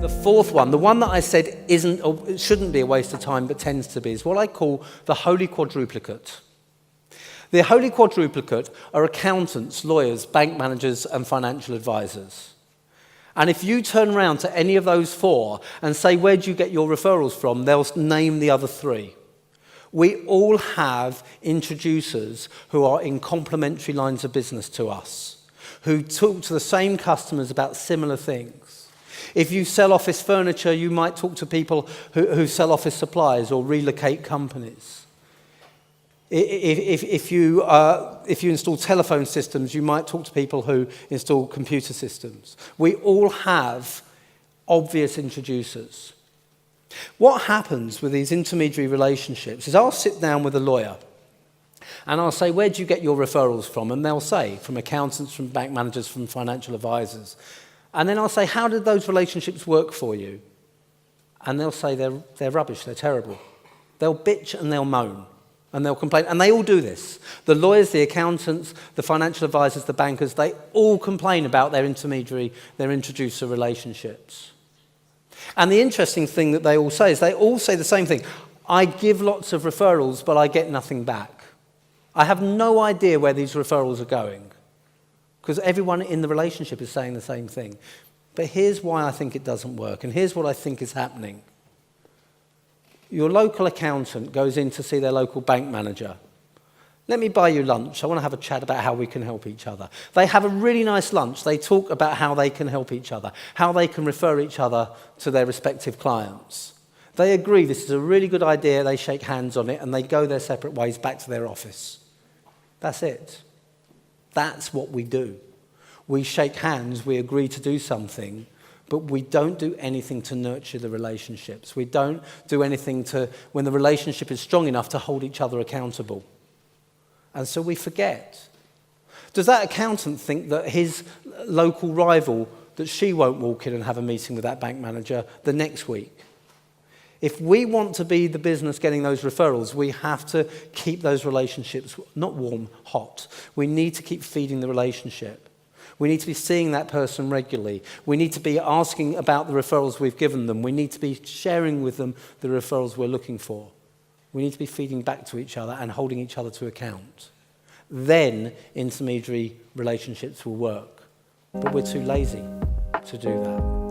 The fourth one, the one that I said isn't or shouldn't be a waste of time but tends to be, is what I call the holy quadruplicate. The holy quadruplicate are accountants, lawyers, bank managers and financial advisors. And if you turn around to any of those four and say, where do you get your referrals from? They'll name the other three. We all have introducers who are in complementary lines of business to us, who talk to the same customers about similar things. If you sell office furniture, you might talk to people who sell office supplies or relocate companies. If you install telephone systems, you might talk to people who install computer systems. We all have obvious introducers. What happens with these intermediary relationships is I'll sit down with a lawyer and I'll say, where do you get your referrals from? And they'll say, from accountants, from bank managers, from financial advisors. And then I'll say, how did those relationships work for you? And they'll say they're rubbish, they're terrible. They'll bitch and they'll moan and they'll complain. And they all do this. The lawyers, the accountants, the financial advisors, the bankers, they all complain about their intermediary, their introducer relationships. And the interesting thing that they all say is they all say the same thing. I give lots of referrals, but I get nothing back. I have no idea where these referrals are going, because everyone in the relationship is saying the same thing. But here's why I think it doesn't work, and here's what I think is happening. Your local accountant goes in to see their local bank manager. Let me buy you lunch. I want to have a chat about how we can help each other. They have a really nice lunch. They talk about how they can help each other, how they can refer each other to their respective clients. They agree this is a really good idea. They shake hands on it, and they go their separate ways back to their office. That's it. That's what we do. We shake hands, we agree to do something, but we don't do anything to nurture the relationships. We don't do anything to, when the relationship is strong enough, to hold each other accountable. And so we forget. Does that accountant think that his local rival, that she won't walk in and have a meeting with that bank manager the next week? If we want to be the business getting those referrals, we have to keep those relationships not warm, hot. We need to keep feeding the relationship. We need to be seeing that person regularly. We need to be asking about the referrals we've given them. We need to be sharing with them the referrals we're looking for. We need to be feeding back to each other and holding each other to account. Then intermediary relationships will work. But we're too lazy to do that.